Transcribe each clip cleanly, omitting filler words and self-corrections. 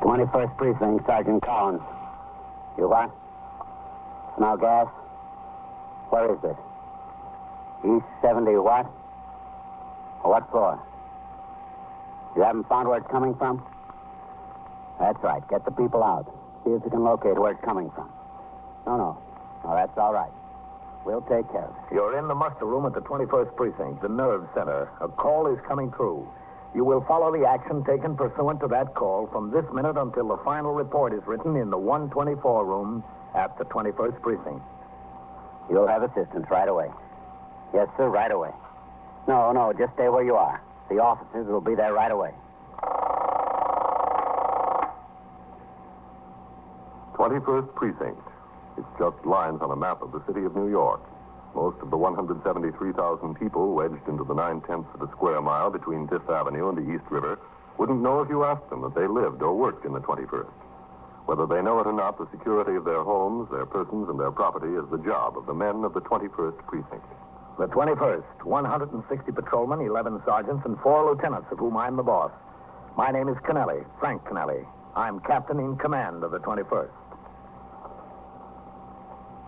"21st Precinct, Sergeant Collins." "You what? Smell gas? Where is it? East 70 what? What floor? You haven't found where it's coming from? That's right. Get the people out. See if you can locate where it's coming from." No, that's all right. We'll take care of it." You're in the muster room at the 21st Precinct, the nerve center. A call is coming through. You will follow the action taken pursuant to that call from this minute until the final report is written in the 124 room at the 21st Precinct. You'll have assistance right away. Yes, sir, right away. No, just stay where you are. The officers will be there right away. 21st Precinct. It's just lines on a map of the city of New York. Most of the 173,000 people wedged into the 9/10 of a square mile between Fifth Avenue and the East River wouldn't know if you asked them that they lived or worked in the 21st. Whether they know it or not, the security of their homes, their persons, and their property is the job of the men of the 21st Precinct. The 21st, 160 patrolmen, 11 sergeants, and 4 lieutenants, of whom I'm the boss. My name is Kennelly, Frank Kennelly. I'm captain in command of the 21st.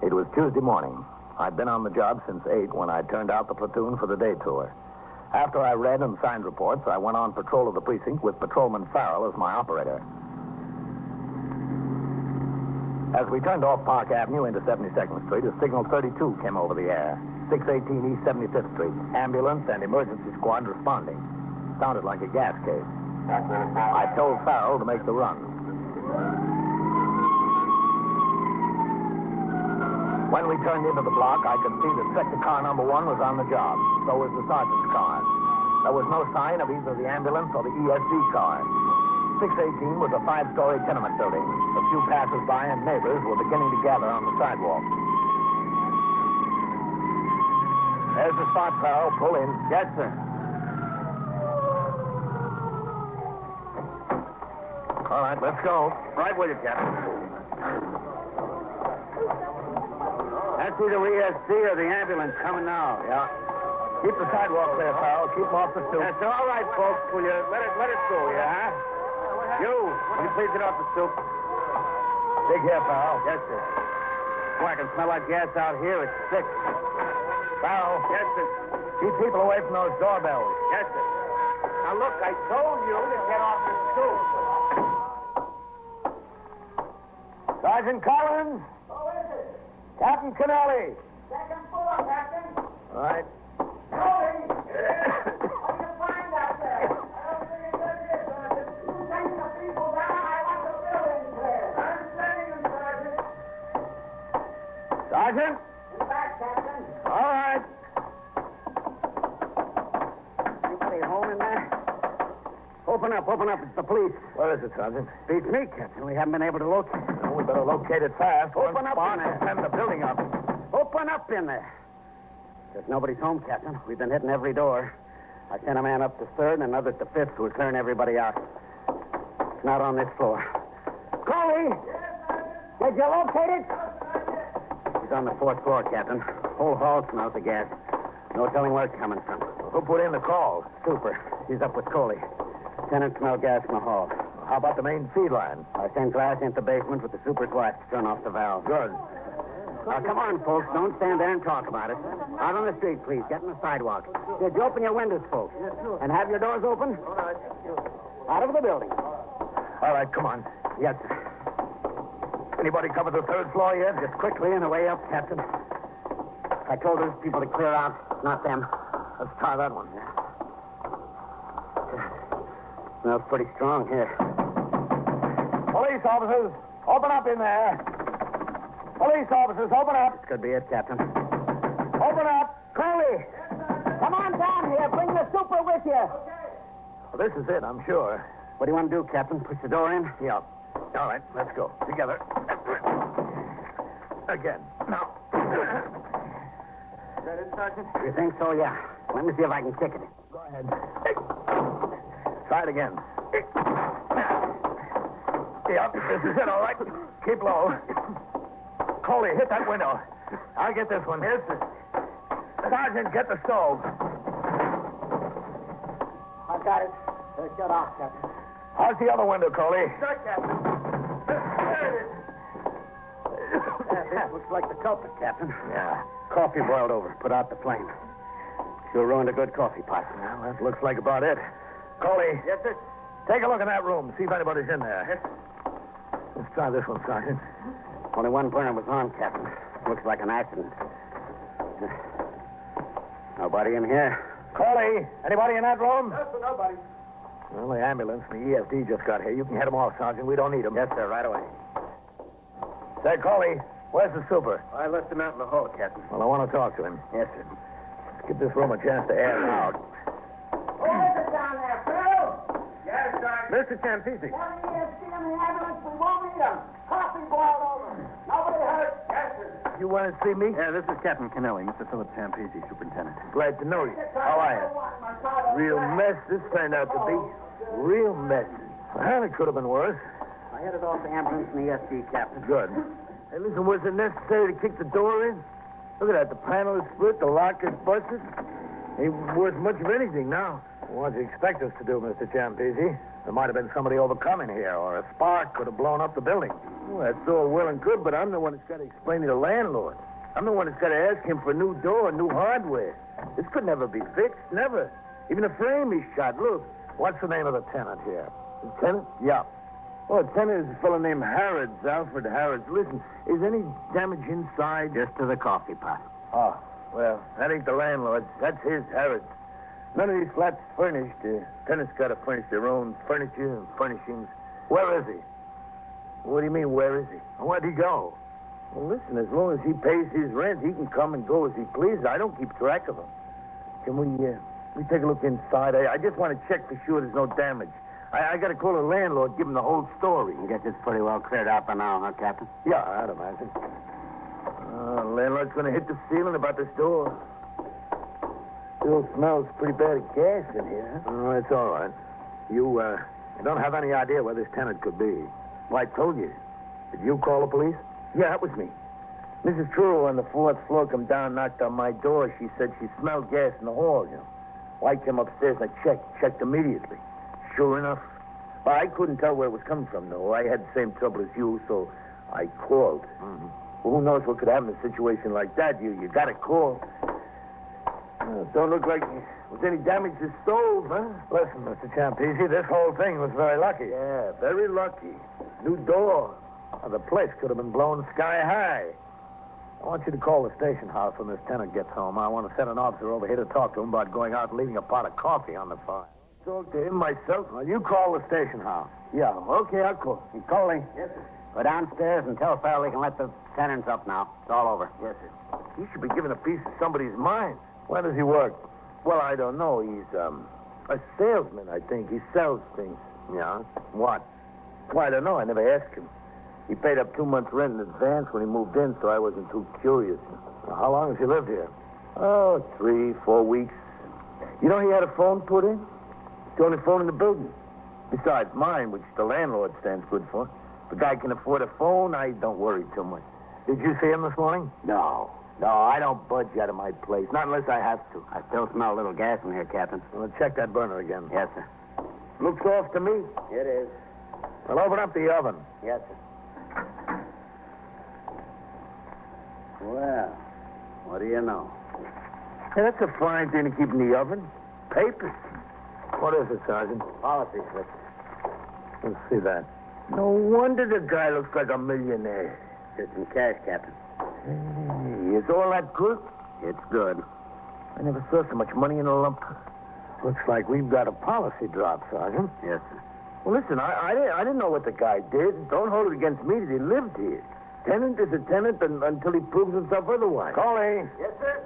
It was Tuesday morning. I'd been on the job since 8 when I turned out the platoon for the day tour. After I read and signed reports, I went on patrol of the precinct with Patrolman Farrell as my operator. As we turned off Park Avenue into 72nd Street, a signal 32 came over the air. 618 East 75th Street. Ambulance and emergency squad responding. Sounded like a gas case. I told Farrell to make the run. When we turned into the block, I could see that sector car number 1 was on the job. So was the sergeant's car. There was no sign of either the ambulance or the ESD car. 618 was a 5-story tenement building. A few passers-by and neighbors were beginning to gather on the sidewalk. There's the spot, Farrell. Pull in. Yes, sir. All right, let's go. Right with you, Captain. That's either ESC or the ambulance coming now. Yeah. Keep the sidewalk clear, Farrell. Keep them off the stoop. That's all right, folks. Will you let it go, yeah, huh? You please get off the stoop. Dig here, Farrell. Yes, sir. Oh, I can smell that gas out here. It's sick. Farrell. Yes, sir. Keep people away from those doorbells. Yes, sir. Now, look, I told you to get off the stoop. Sergeant Collins. Who is it? Captain Kennelly. Second floor, Captain. All right. Cody! What do you find out there? I don't think it's good here, Sergeant. Send the people down. I want the building clear. I'm sending them, Sergeant. Sergeant. In back, Captain. All right. Anybody home in there? Open up. It's the police. Where is it, Sergeant? Beats me, Captain. We haven't been able to locate it. We better locate it fast. Open One up spot in there. and send the building up. Open up in there. There's nobody's home, Captain. We've been hitting every door. I sent a man up to 3rd and another to 5th who was clearing everybody out. It's not on this floor. Coley! Did you locate it? He's on the 4th floor, Captain. Whole hall smells of gas. No telling where it's coming from. Who put in the call? Super. He's up with Coley. Tenant smelled gas in the hall. How about the main feed line? I sent glass into the basement with the super's watch to turn off the valve. Good. Now, come on, folks. Don't stand there and talk about it. Out on the street, please. Get on the sidewalk. Did you open your windows, folks? Yes, sir. And have your doors open? All right. Out of the building. All right, come on. Yes, sir. Anybody cover the 3rd floor yet? Just quickly on the way up, Captain. I told those people to clear out. Not them. Let's try that one. Smells pretty strong here. Police officers, open up in there. Police officers, open up. This could be it, Captain. Open up. Coley! Come on down here. Bring the super with you. Well, this is it, I'm sure. What do you want to do, Captain? Push the door in? Yeah. All right, let's go. Together. Again. Now. Is that it, Sergeant? You think so? Yeah. Let me see if I can kick it. Go ahead. Try it again. Yep, this is it, all right. Keep low. Coley, hit that window. I'll get this one. Sergeant, get the stove. got it. Shut off, Captain. How's the other window, Coley? Sure, Captain. There it is. This looks like the culprit, Captain. Yeah. Coffee boiled over. Put out the flame. Sure ruined a good coffee pot. Well, that looks like about it. Coley, Yes, sir. take a look in that room. See if anybody's in there. Yes. Let's try this one, Sergeant. Only one burner was on, Captain. Looks like an accident. Nobody in here. Coley, anybody in that room? No, sir, nobody. Well, the ambulance and the ESD just got here. You can head them off, Sergeant. We don't need them. Yes, sir, right away. Say, Coley, where's the super? I left him out in the hall, Captain. Well, I want to talk to him. Yes, sir. Let's give this room a chance to air out. Who is it down there, Phil? Yes, Sergeant. Mr. Champisi. Tell the ESC in the ambulance we won't need them. Coffee boiled over. Nobody hurt? Yes, sir. You want to see me? Yeah, this is Captain Kennelly, Mr. Philip Champisi, Superintendent. Glad to know you. How are you? Real mess this turned out to be. Real mess. Well, it could have been worse. I headed off the ambulance and the ESD, Captain. Good. Hey, listen, was it necessary to kick the door in? Look at that. The panel is split. The lock is busted. Ain't worth much of anything now. What do you expect us to do, Mr. Champisi? There might have been somebody overcoming here, or a spark could have blown up the building. Well, that's all well and good, but I'm the one that's got to explain to the landlord. I'm the one that's got to ask him for a new door and new hardware. This could never be fixed. Never. Even the frame is shot. Look. What's the name of the tenant here? The tenant? Yeah. Oh, the tenant is a fellow named Harrods, Alfred Harrods. Listen, is any damage inside? Just to the coffee pot. Oh, well, that ain't the landlord's. That's his, Harrods. None of these flats furnished. Tenants got to furnish their own furniture and furnishings. Where is he? What do you mean, where is he? Where'd he go? Well, listen, as long as he pays his rent, he can come and go as he pleases. I don't keep track of him. Can we take a look inside? I just want to check for sure there's no damage. I got to call the landlord, give him the whole story. I guess it's pretty well cleared out by now, huh, Captain? Yeah, I'd imagine. Landlord's going to hit the ceiling about this door. Still smells pretty bad of gas in here. Oh, it's all right. You don't have any idea where this tenant could be. Well, I told you. Did you call the police? Yeah, that was me. Mrs. Truro on the 4th floor come down, knocked on my door. She said she smelled gas in the hall, you know. Well, I came upstairs and I checked immediately. Sure enough. Well, I couldn't tell where it was coming from, though. I had the same trouble as you, so I called. Mm-hmm. Well, who knows what could happen in a situation like that? You got to call. Don't look like was any damage to the stove, huh? Listen, Mr. Champisi, this whole thing was very lucky. Yeah, very lucky. New door. Now, the place could have been blown sky high. I want you to call the station house when this tenant gets home. I want to send an officer over here to talk to him about going out and leaving a pot of coffee on the fire. Talk to him myself? Well, you call the station house. Yeah, okay, I'll call. Coley. Yes, sir. Go downstairs and tell Farrell he can let the tenants up now. It's all over. Yes, sir. He should be given a piece of somebody's mind. Where does he work? Well, I don't know. He's a salesman, I think. He sells things. Yeah? What? Well, I don't know. I never asked him. He paid up 2 months' rent in advance when he moved in, so I wasn't too curious. How long has he lived here? Oh, 3, 4 weeks. You know he had a phone put in? It's the only phone in the building. Besides mine, which the landlord stands good for. If a guy can afford a phone, I don't worry too much. Did you see him this morning? No, I don't budge out of my place. Not unless I have to. I still smell a little gas in here, Captain. Well, check that burner again. Yes, sir. Looks off to me. It is. Well, open up the oven. Yes, sir. Well, what do you know? Hey, that's a fine thing to keep in the oven. Papers. What is it, Sergeant? Policy slip. Let's see that. No wonder the guy looks like a millionaire. Just in cash, Captain. Hey, is all that good? It's good. I never saw so much money in a lump. Looks like we've got a policy drop, Sergeant. Yes, sir. Well, listen, I didn't know what the guy did. Don't hold it against me that he lived here. Tenant is a tenant until he proves himself otherwise. Coley. Yes, sir.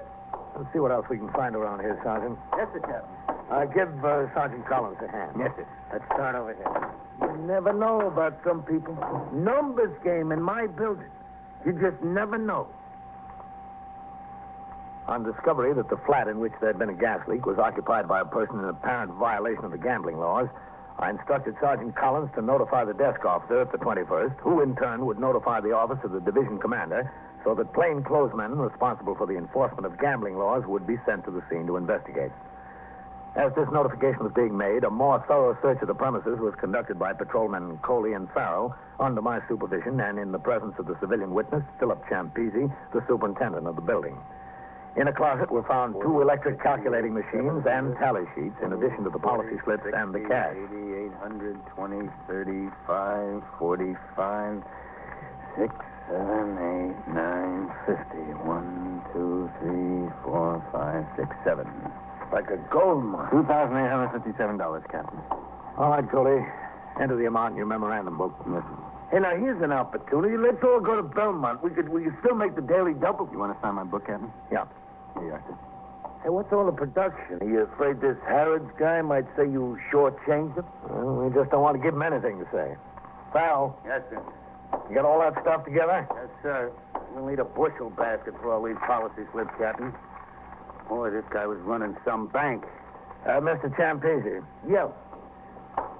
Let's see what else we can find around here, Sergeant. Yes, sir, Captain. Give Sergeant Collins a hand. Yes, sir. Let's start over here. You never know about some people. Numbers game in my building. You just never know. On discovery that the flat in which there had been a gas leak was occupied by a person in apparent violation of the gambling laws, I instructed Sergeant Collins to notify the desk officer at the 21st, who in turn would notify the office of the division commander, so that plainclothesmen responsible for the enforcement of gambling laws would be sent to the scene to investigate. As this notification was being made, a more thorough search of the premises was conducted by Patrolmen Coley and Farrell under my supervision and in the presence of the civilian witness, Philip Champisi, the superintendent of the building. In a closet were found 2 electric calculating machines and tally sheets, in addition to the policy slips and the cash. 80, 800, 20, 35, 45, 6, 7, 8, 9, 50. 1, 2, 3, 4, 5, 6, 7. Like a gold mine. $2,857, Captain. All right, Coley. Enter the amount in your memorandum book. Yes. Hey, now, here's an opportunity. Let's all go to Belmont. We could still make the daily double. You want to sign my book, Captain? Yeah. Here you are, sir. Hey, what's all the production? Are you afraid this Harrods guy might say you shortchanged him? Well, we just don't want to give him anything to say. Farrell, Yes, sir. you got all that stuff together? Yes, sir. We'll need a bushel basket for all these policy slips, Captain. Boy, this guy was running some bank. Mr. Champisi. Yeah.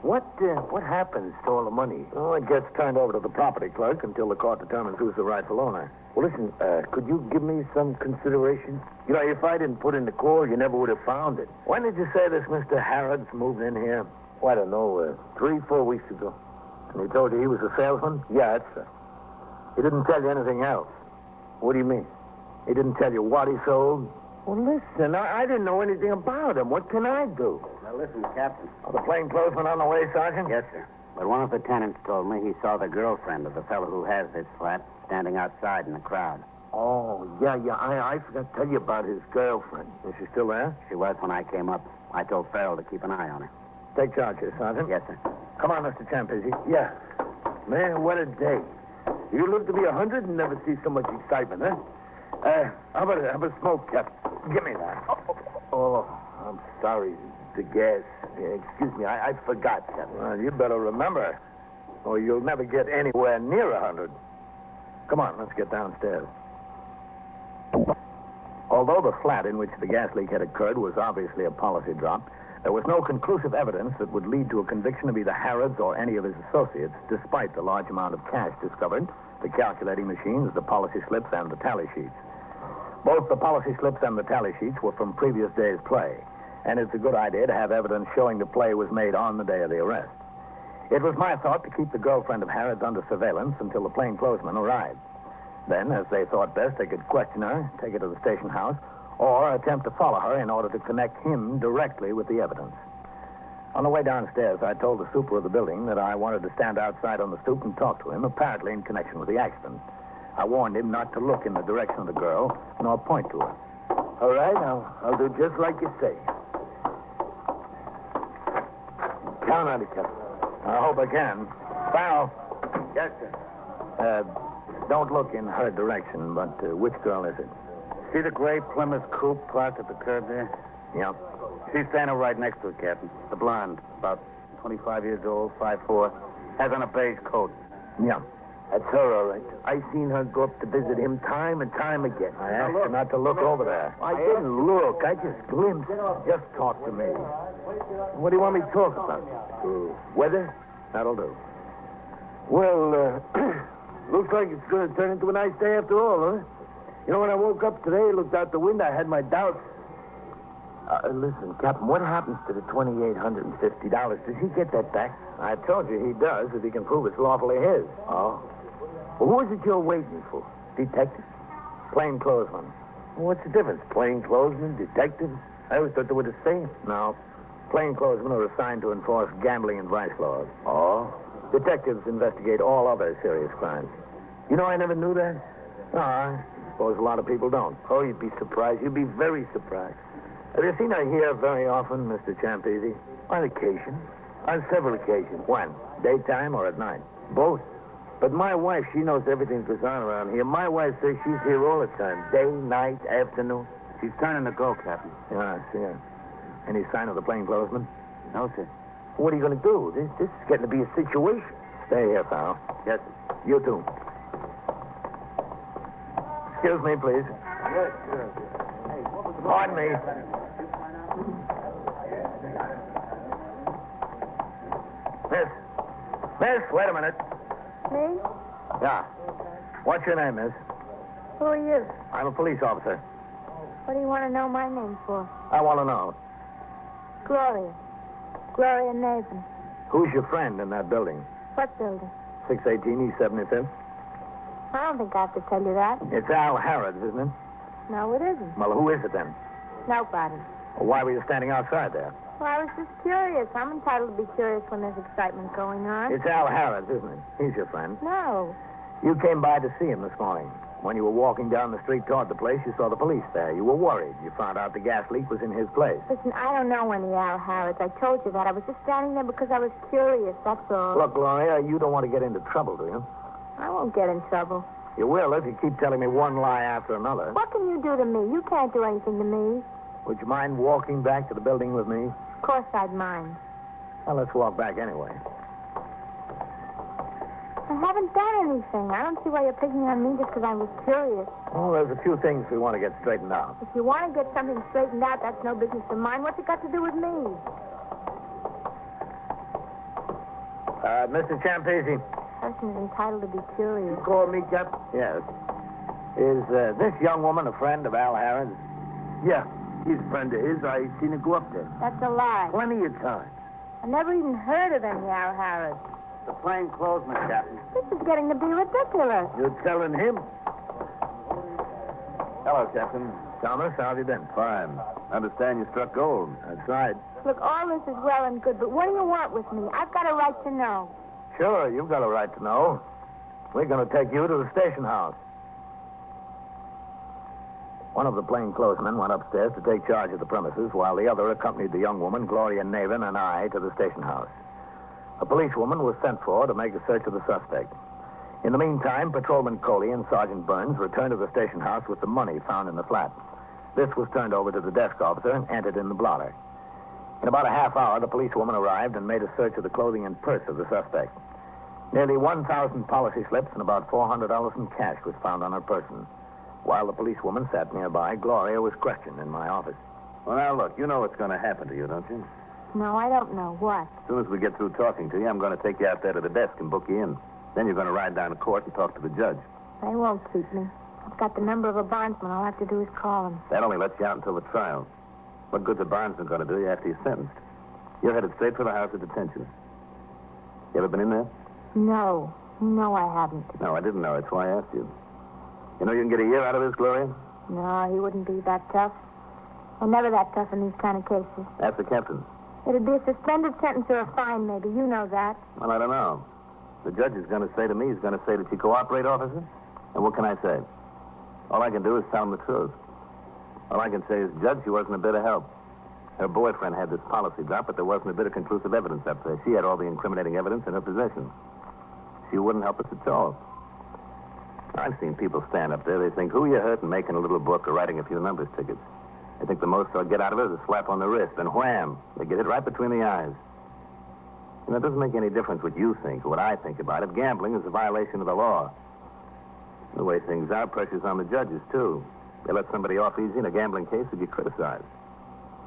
What happens to all the money? Oh, it gets turned over to the property clerk until the court determines who's the rightful owner. Well, listen, could you give me some consideration? You know, if I didn't put in the call, you never would have found it. When did you say this Mr. Harrods moved in here? Oh, I don't know, 3-4 weeks ago. And he told you he was a salesman? Yeah, that's right. He didn't tell you anything else. What do you mean? He didn't tell you what he sold? Well, listen, I didn't know anything about him. What can I do? Now, listen, Captain. Are the plainclothesmen on the way, Sergeant? Yes, sir. But one of the tenants told me he saw the girlfriend of the fellow who has this flat standing outside in the crowd. Oh, yeah, I forgot to tell you about his girlfriend. Is she still there? She was when I came up. I told Farrell to keep an eye on her. Take charge here, Sergeant. Yes, sir. Come on, Mr. Champisi. Yeah. Man, what a day. You live to be 100 and never see so much excitement, huh? How about a smoke, Captain? Give me that. Oh, I'm sorry. The gas. Excuse me, I forgot, Captain. Well, you better remember, or you'll never get anywhere near 100. Come on, let's get downstairs. Although the flat in which the gas leak had occurred was obviously a policy drop, there was no conclusive evidence that would lead to a conviction of either Harrods or any of his associates, despite the large amount of cash discovered, the calculating machines, the policy slips, and the tally sheets. Both the policy slips and the tally sheets were from previous days' play, and it's a good idea to have evidence showing the play was made on the day of the arrest. It was my thought to keep the girlfriend of Harrods under surveillance until the plainclothesmen arrived. Then, as they thought best, they could question her, take her to the station house, or attempt to follow her in order to connect him directly with the evidence. On the way downstairs, I told the super of the building that I wanted to stand outside on the stoop and talk to him, apparently in connection with the accident. I warned him not to look in the direction of the girl, nor point to her. All right, I'll do just like you say. Count on it, Captain. I hope I can. Farrell. Yes, sir. Don't look in her direction, but which girl is it? See the gray Plymouth coupe parked at the curb there? Yeah. She's standing right next to it, Captain. The blonde, about 25 years old, 5'4", has on a beige coat. Yeah. That's her, all right. I seen her go up to visit him time and time again. I asked you not to look over there. I didn't look. I just glimpsed. Just talk to me. What do you want me to talk about? Weather? That'll do. Well, looks like it's going to turn into a nice day after all, huh? You know, when I woke up today, looked out the window, I had my doubts. Listen, Captain, what happens to the $2,850? Does he get that back? I told you he does if he can prove it's lawfully his. Oh. Well, who is it you're waiting for? Detectives? Plainclothesmen. Well, what's the difference? Plainclothesmen, detectives? I always thought they were the same. No. Plainclothesmen are assigned to enforce gambling and vice laws. Oh? Detectives investigate all other serious crimes. You know, I never knew that. No, I suppose a lot of people don't. Oh, you'd be surprised. You'd be very surprised. Have you seen her here very often, Mr. Champisi? On occasion. On several occasions. When? Daytime or at night? Both. But my wife, she knows everything goes on around here. My wife says she's here all the time. Day, night, afternoon. She's turning to go, Captain. Yeah, I see her. Any sign of the plainclothesman? No, sir. What are you going to do? This is getting to be a situation. Stay here, Farrell. Yes, sir. You too. Excuse me, please. Yes, sir. Pardon me. Miss, wait a minute. Me? Yeah. What's your name, miss? Who are you? I'm a police officer. What do you want to know my name for? I want to know. Gloria. Gloria Nathan. Who's your friend in that building? What building? 618 East 75th? I don't think I have to tell you that. It's Al Harrod's, isn't it? No, it isn't. Well, who is it then? Nobody. Well, why were you standing outside there? Well, I was just curious. I'm entitled to be curious when there's excitement going on. It's Al Harrod's, isn't it? He's your friend. No. You came by to see him this morning. When you were walking down the street toward the place, you saw the police there. You were worried. You found out the gas leak was in his place. Listen, I don't know any Al Harrods. I told you that. I was just standing there because I was curious, that's all. Look, Gloria, you don't want to get into trouble, do you? I won't get in trouble. You will if you keep telling me one lie after another. What can you do to me? You can't do anything to me. Would you mind walking back to the building with me? Of course I'd mind. Well, let's walk back anyway. I haven't done anything. I don't see why you're picking on me just because I was curious. Well, there's a few things we want to get straightened out. If you want to get something straightened out, that's no business of mine. What's it got to do with me? Mr. Champese. Person is entitled to be curious. You call me, Cap? Yes. Is this young woman a friend of Al Harrod's? Yeah, he's a friend of his. I seen her go up there. That's a lie. Plenty of times. I never even heard of any Al Harrods. The plainclothesman, Captain. This is getting to be ridiculous. You're telling him? Hello, Captain. Thomas, how have you been? Fine. Understand you struck gold. That's right. Look, all this is well and good, but what do you want with me? I've got a right to know. Sure, you've got a right to know. We're going to take you to the station house. One of the plainclothesmen went upstairs to take charge of the premises, while the other accompanied the young woman, Gloria Navin, and I to the station house. A policewoman was sent for to make a search of the suspect. In the meantime, Patrolman Coley and Sergeant Burns returned to the station house with the money found in the flat. This was turned over to the desk officer and entered in the blotter. In about a half hour, the policewoman arrived and made a search of the clothing and purse of the suspect. Nearly 1,000 policy slips and about $400 in cash was found on her person. While the policewoman sat nearby, Gloria was questioned in my office. Well, now, look, you know what's going to happen to you, don't you? No, I don't know. What? As soon as we get through talking to you, I'm going to take you out there to the desk and book you in. Then you're going to ride down to court and talk to the judge. They won't keep me. I've got the number of a bondsman. All I have to do is call him. That only lets you out until the trial. What good's a bondsman going to do you after you're sentenced? You're headed straight for the house of detention. You ever been in there? No. No, I haven't. No, I didn't know. That's why I asked you. You know you can get a year out of this, Gloria? No, he wouldn't be that tough. I'm never that tough in these kind of cases. Ask the captain. It'd be a suspended sentence or a fine, maybe. You know that. Well, I don't know. The judge is going to say to me, he's going to say, did you cooperate, officer? And what can I say? All I can do is tell him the truth. All I can say is, Judge, she wasn't a bit of help. Her boyfriend had this policy drop, but there wasn't a bit of conclusive evidence up there. She had all the incriminating evidence in her possession. She wouldn't help us at all. I've seen people stand up there. They think, who you hurting making a little book or writing a few numbers tickets? They think the most they'll get out of it is a slap on the wrist, and wham, they get hit right between the eyes. And it doesn't make any difference what you think or what I think about it. Gambling is a violation of the law. The way things are, pressure's on the judges, too. They let somebody off easy in a gambling case who'd be criticized.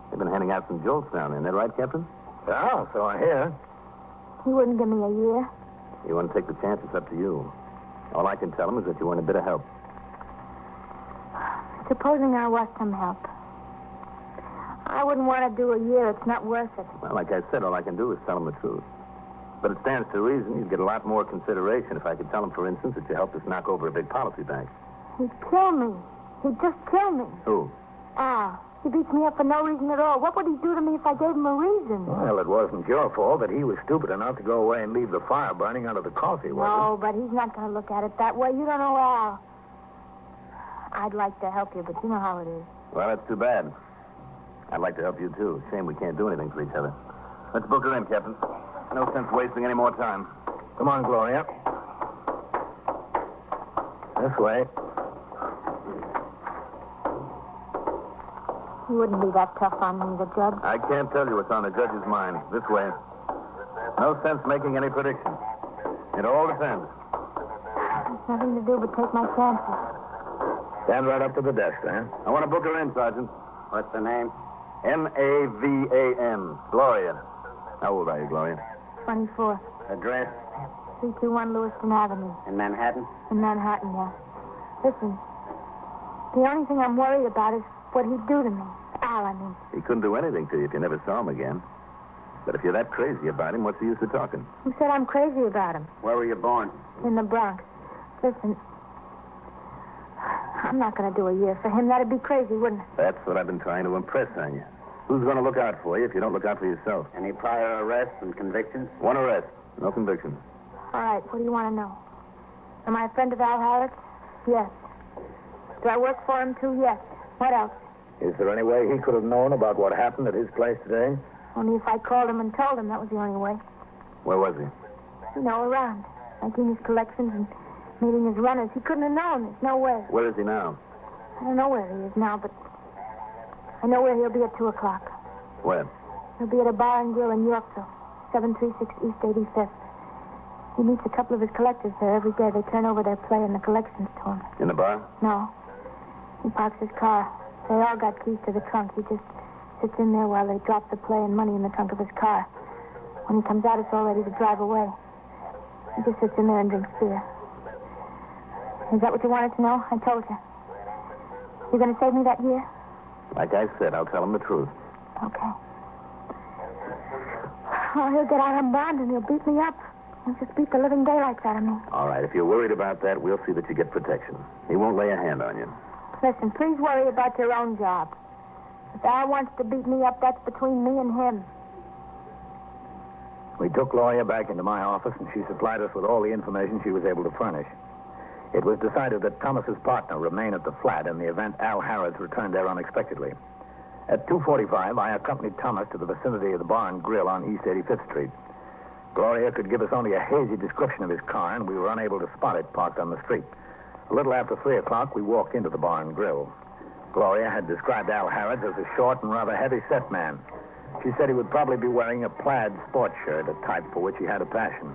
They've been handing out some jolts down there. Isn't that right, Captain? Yeah, so I hear. He wouldn't give me a year. You want to take the chance, it's up to you. All I can tell him is that you want a bit of help. Supposing I was some help. I wouldn't want to do a year. It's not worth it. Well, like I said, all I can do is tell him the truth. But it stands to reason you'd get a lot more consideration if I could tell him, for instance, that you helped us knock over a big policy bank. He'd kill me. He'd just kill me. Who? Al. He beats me up for no reason at all. What would he do to me if I gave him a reason? Well, it wasn't your fault that he was stupid enough to go away and leave the fire burning under the coffee, was No, but he's not going to look at it that way. You don't know Al. I'd like to help you, but you know how it is. Well, that's too bad. I'd like to help you, too. Shame we can't do anything for each other. Let's book her in, Captain. No sense wasting any more time. Come on, Gloria. This way. He wouldn't be that tough on me, the judge. I can't tell you what's on the judge's mind. This way. No sense making any predictions. It all depends. There's nothing to do but take my chances. Stand right up to the desk, then. I want to book her in, Sergeant. What's the name? Navan. Gloria. How old are you, Gloria? 24. Address? 321 Lewiston Avenue. In Manhattan? In Manhattan, yeah. Listen, the only thing I'm worried about is what he'd do to me. Al, I mean. He couldn't do anything to you if you never saw him again. But if you're that crazy about him, what's the use of talking? Who said I'm crazy about him? Where were you born? In the Bronx. Listen, I'm not going to do a year for him. That'd be crazy, wouldn't it? That's what I've been trying to impress on you. Who's going to look out for you if you don't look out for yourself? Any prior arrests and convictions? One arrest, no convictions. All right, what do you want to know? Am I a friend of Al Harrod's? Yes. Do I work for him, too? Yes. What else? Is there any way he could have known about what happened at his place today? Only if I called him and told him. That was the only way. Where was he? You know, around. Making his collections and meeting his runners. He couldn't have known. There's no way. Where is he now? I don't know where he is now, but I know where he'll be at 2 o'clock. Where? He'll be at a bar and grill in Yorkville, 736 East 85th. He meets a couple of his collectors there every day. They turn over their play and the collections to him. In the bar? No. He parks his car. They all got keys to the trunk. He just sits in there while they drop the play and money in the trunk of his car. When he comes out, it's all ready to drive away. He just sits in there and drinks beer. Is that what you wanted to know? I told you. You going to save me that year? Like I said, I'll tell him the truth. Okay. Oh, he'll get out on bond and he'll beat me up. He'll just beat the living daylights out of me. All right, if you're worried about that, we'll see that you get protection. He won't lay a hand on you. Listen, please worry about your own job. If Al wants to beat me up, that's between me and him. We took Gloria back into my office, and she supplied us with all the information she was able to furnish. It was decided that Thomas's partner remain at the flat in the event Al Harrods returned there unexpectedly. At 2:45, I accompanied Thomas to the vicinity of the bar and grill on East 85th Street. Gloria could give us only a hazy description of his car, and we were unable to spot it parked on the street. A little after 3 o'clock, we walked into the bar and grill. Gloria had described Al Harrods as a short and rather heavy-set man. She said he would probably be wearing a plaid sports shirt, a type for which he had a passion.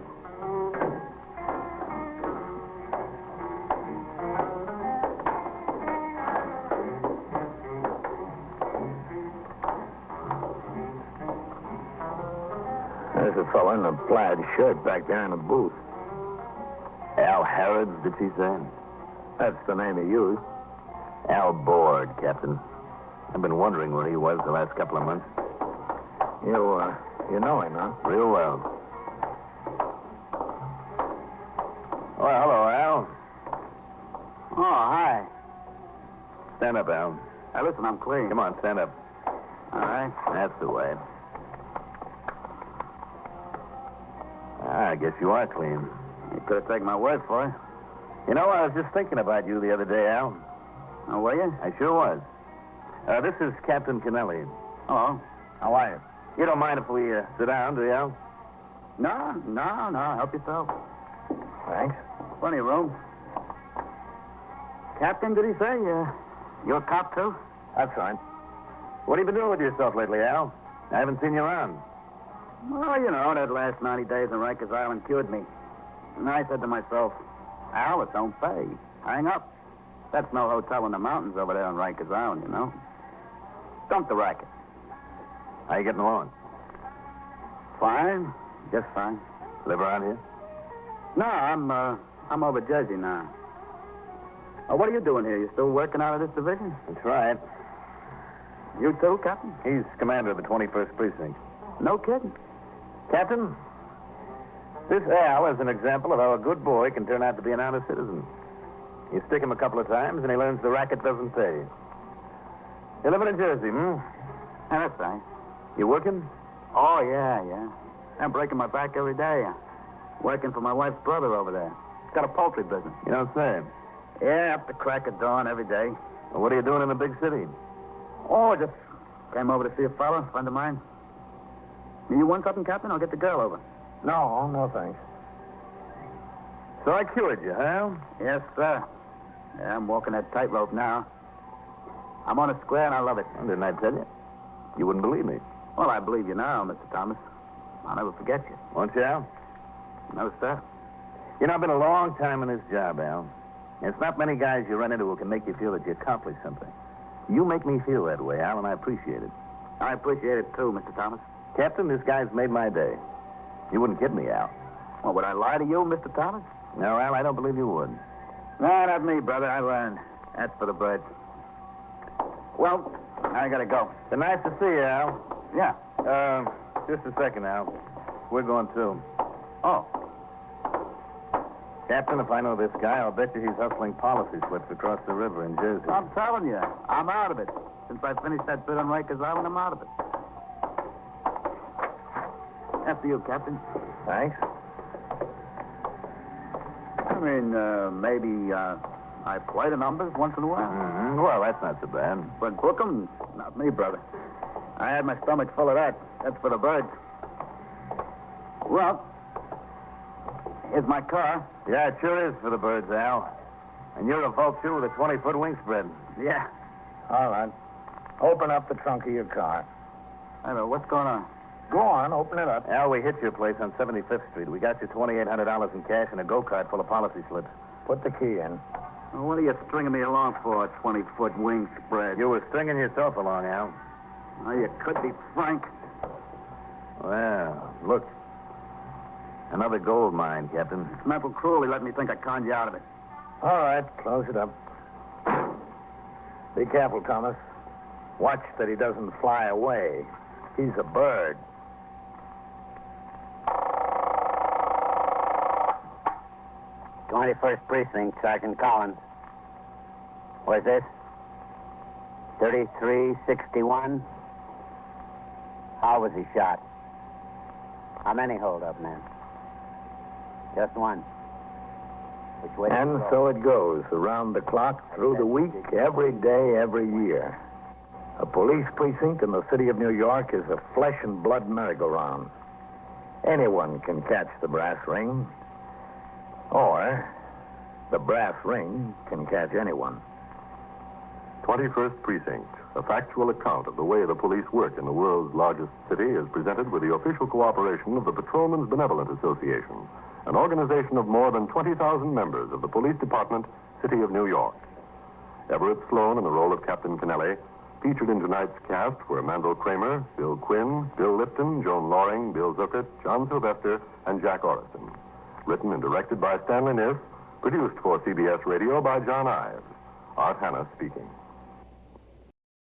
There's a fellow in a plaid shirt back there in the booth. Al Harrods, did she say? That's the name he used. Al Board, Captain. I've been wondering where he was the last couple of months. You know him, huh? Real well. Oh, hello, Al. Oh, hi. Stand up, Al. Hey, listen, I'm clean. Come on, stand up. All right. That's the way. I guess you are clean. You could have taken my word for it. You know, I was just thinking about you the other day, Al. Oh, were you? I sure was. This is Captain Kennelly. Hello. How are you? You don't mind if we sit down, do you, Al? No. Help yourself. Thanks. Plenty of room. Captain, did he say? You're a cop, too? That's right. What have you been doing with yourself lately, Al? I haven't seen you around. Well, you know, that last 90 days in Rikers Island cured me. And I said to myself, Al, it don't pay. Hang up. That's no hotel in the mountains over there on Rikers Island, you know. Dump the racket. How you getting along? Fine. Just fine. Live around here? No, I'm over Jersey now. Oh, what are you doing here? You still working out of this division? That's right. You too, Captain? He's commander of the 21st Precinct. No kidding. Captain, this Al is an example of how a good boy can turn out to be an honest citizen. You stick him a couple of times, and he learns the racket doesn't pay. You're living in Jersey, hmm? Yeah, that's right. You working? Oh, yeah. I'm breaking my back every day. Working for my wife's brother over there. He's got a poultry business. You don't say. Yeah, up the crack of dawn every day. Well, what are you doing in the big city? Oh, just came over to see a fella, a friend of mine. You want something, Captain? I'll get the girl over. No, thanks. So I cured you, huh? Yes, sir. Yeah, I'm walking that tightrope now. I'm on a square, and I love it. Well, didn't I tell you? You wouldn't believe me. Well, I believe you now, Mr. Thomas. I'll never forget you. Won't you, Al? No, sir. You know, I've been a long time in this job, Al. And it's not many guys you run into who can make you feel that you accomplished something. You make me feel that way, Al, and I appreciate it. I appreciate it, too, Mr. Thomas. Captain, this guy's made my day. You wouldn't kid me, Al. Well, would I lie to you, Mr. Thomas? No, Al, I don't believe you would. No, not me, brother. I learned. That's for the birds. Well, I gotta go. Been nice to see you, Al. Yeah. Just a second, Al. We're going too. Oh. Captain, if I know this guy, I'll bet you he's hustling policy slips across the river in Jersey. I'm telling you, I'm out of it. Since I finished that bit on Rikers Island, I'm out of it. After you, Captain. Thanks. I mean, maybe I play the numbers once in a while. Mm-hmm. Well, that's not so bad. But book 'em? Not me, brother. I had my stomach full of that. That's for the birds. Well, here's my car. Yeah, it sure is for the birds, Al. And you're a vulture with a 20-foot wingspread. Yeah. All right. Open up the trunk of your car. I know. What's going on? Go on, open it up. Al, we hit your place on 75th Street. We got you $2,800 in cash and a go-kart full of policy slips. Put the key in. Well, what are you stringing me along for, a 20-foot wing spread? You were stringing yourself along, Al. Well, you could be frank. Well, look. Another gold mine, Captain. It's mental cruelty let me think I conned you out of it. All right, close it up. Be careful, Thomas. Watch that he doesn't fly away. He's a bird. 21st Precinct, Sergeant Collins. Where's this? 3361. How was he shot? How many hold-up men? Just one. Which way? And so it goes, around the clock, through the week, every day, every year. A police precinct in the city of New York is a flesh and blood merry-go-round. Anyone can catch the brass ring, or the brass ring can catch anyone. 21st Precinct, a factual account of the way the police work in the world's largest city, is presented with the official cooperation of the Patrolmen's Benevolent Association, an organization of more than 20,000 members of the Police Department, City of New York. Everett Sloan in the role of Captain Kennelly. Featured in tonight's cast were Mandel Kramer, Bill Quinn, Bill Lipton, Joan Loring, Bill Zuckert, John Sylvester, and Jack Orison. Written and directed by Stanley Niss. Produced for CBS Radio by John Ives. Art Hanna speaking.